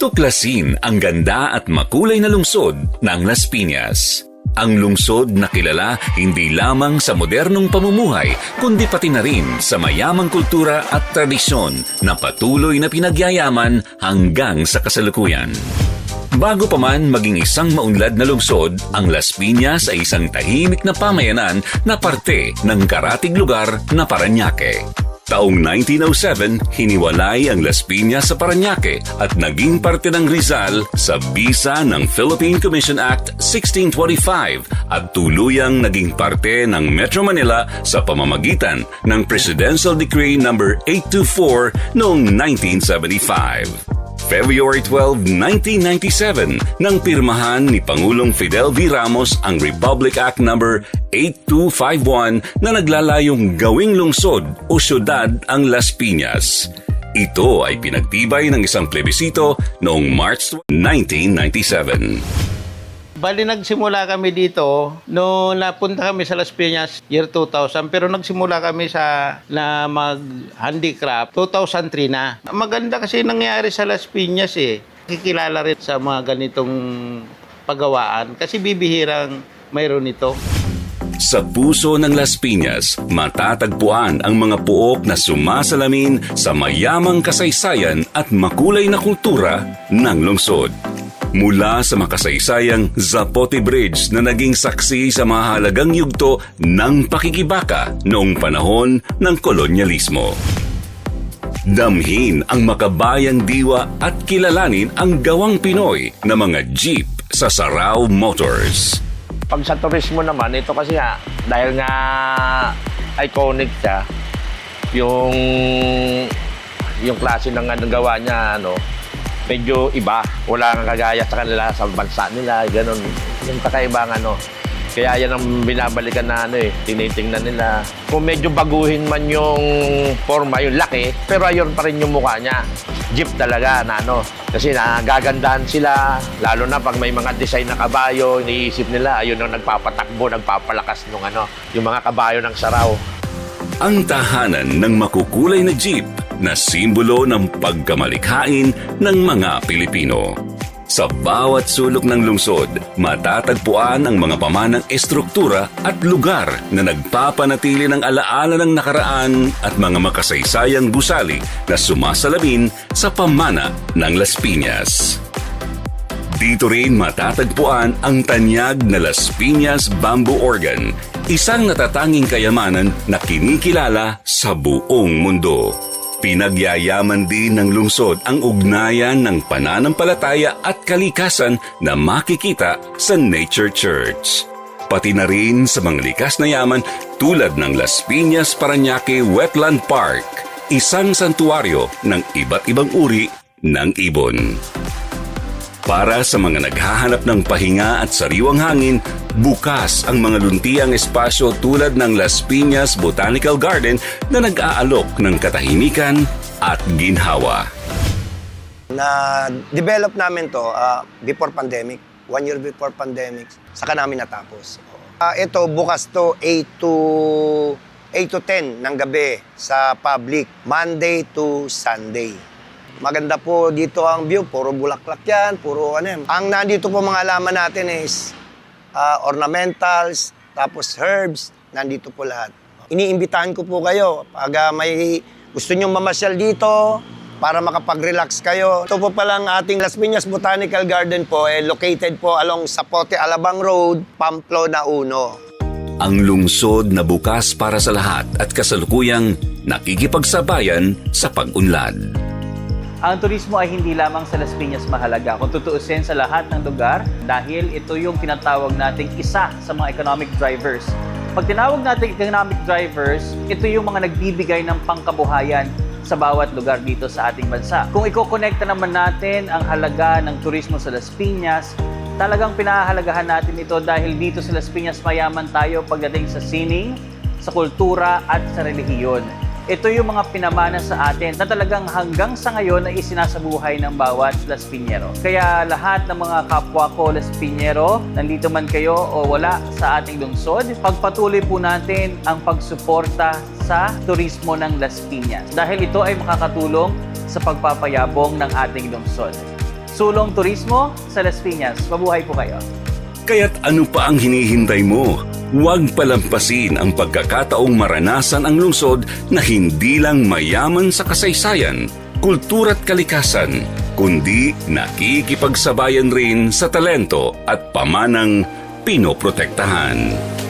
Tuklasin ang ganda at makulay na lungsod ng Las Piñas. Ang lungsod na kilala hindi lamang sa modernong pamumuhay, kundi pati na rin sa mayamang kultura at tradisyon na patuloy na pinagyayaman hanggang sa kasalukuyan. Bago pa man maging isang maunlad na lungsod, ang Las Piñas ay isang tahimik na pamayanan na parte ng karatig lugar na Parañaque. Taong 1907, hiniwalay ang Las Piñas sa Parañaque at naging parte ng Rizal sa bisa ng Philippine Commission Act 1625 at tuluyang naging parte ng Metro Manila sa pamamagitan ng Presidential Decree No. 824 noong 1975. February 12, 1997, nang pirmahan ni Pangulong Fidel V. Ramos ang Republic Act No. 8251 na naglalayong gawing lungsod o syudad ang Las Piñas. Ito ay pinagtibay ng isang plebisito noong March 1997. Bali, nagsimula kami dito no napunta kami sa Las Piñas year 2000, pero nagsimula kami na mag-handicraft 2003 na. Maganda kasi nangyari sa Las Piñas Kikilala rin sa mga ganitong paggawaan kasi bibihirang mayroon ito. Sa puso ng Las Piñas, matatagpuan ang mga puok na sumasalamin sa mayamang kasaysayan at makulay na kultura ng lungsod. Mula sa makasaysayang Zapote Bridge na naging saksi sa mahalagang yugto ng pakikibaka noong panahon ng kolonyalismo. Damhin ang makabayang diwa at kilalanin ang gawang Pinoy na mga jeep sa Sarao Motors. Pag sa turismo naman, ito kasi dahil nga iconic siya, yung klase ng gawa niya, medyo iba. Wala kang kagaya sa kanila sa bansa nila, ganun. Yung kakaibang Kaya yan ang binabalikan na tinitingnan nila. Kung medyo baguhin man yung forma, yung laki, pero ayun pa rin yung mukha niya. Jeep talaga Kasi nagagandahan sila, lalo na pag may mga design na kabayo, iniisip nila, ayun ang nagpapatakbo, nagpapalakas yung mga kabayo ng Sarao. Ang tahanan ng makukulay na jeep na simbolo ng pagkamalikhain ng mga Pilipino. Sa bawat sulok ng lungsod, matatagpuan ang mga pamanang estruktura at lugar na nagpapanatili ng alaala ng nakaraan at mga makasaysayang gusali na sumasalamin sa pamana ng Las Piñas. Dito rin matatagpuan ang tanyag na Las Piñas Bamboo Organ, isang natatanging kayamanan na kinikilala sa buong mundo. Pinagyayaman din ng lungsod ang ugnayan ng pananampalataya at kalikasan na makikita sa Nature Church. Pati na rin sa mga likas na yaman tulad ng Las Piñas Parañaque Wetland Park, isang santuaryo ng iba't ibang uri ng ibon. Para sa mga naghahanap ng pahinga at sariwang hangin, bukas ang mga luntiang espasyo tulad ng Las Piñas Botanical Garden na nag-aalok ng katahimikan at ginhawa. Na-develop namin to before pandemic, 1 year before pandemic, saka namin natapos. Ito, bukas to 8 to 10 ng gabi sa public, Monday to Sunday. Maganda po dito ang view, puro bulaklak yan, puro Ang nandito po mga halaman natin is ornamentals, tapos herbs, nandito po lahat. Iniimbitahan ko po kayo, pag may gusto nyong mamasyal dito, para makapag-relax kayo. Ito po palang ating Las Piñas Botanical Garden po, located po along Zapote Alabang Road, Pamplona 1. Ang lungsod na bukas para sa lahat at kasalukuyang nakikipagsabayan sa pag-unlad. Ang turismo ay hindi lamang sa Las Piñas mahalaga kung tutuusin sa lahat ng lugar dahil ito yung tinatawag nating isa sa mga economic drivers. Pag tinawag nating economic drivers, ito yung mga nagbibigay ng pangkabuhayan sa bawat lugar dito sa ating bansa. Kung ikokonekta naman natin ang halaga ng turismo sa Las Piñas, talagang pinahahalagahan natin ito dahil dito sa Las Piñas mayaman tayo pagdating sa sining, sa kultura at sa relihiyon. Ito yung mga pinamana sa atin na talagang hanggang sa ngayon ay isinasabuhay ng bawat Las Piñero. Kaya lahat ng mga kapwa ko Las Piñero, nandito man kayo o wala sa ating lungsod, pagpatuloy po natin ang pagsuporta sa turismo ng Las Piñas dahil ito ay makakatulong sa pagpapayabong ng ating lungsod. Sulong Turismo sa Las Piñas. Mabuhay po kayo. Kaya't ano pa ang hinihintay mo? Huwag palampasin ang pagkakataong maranasan ang lungsod na hindi lang mayaman sa kasaysayan, kultura at kalikasan, kundi nakikipagsabayan rin sa talento at pamanang pinoprotektahan.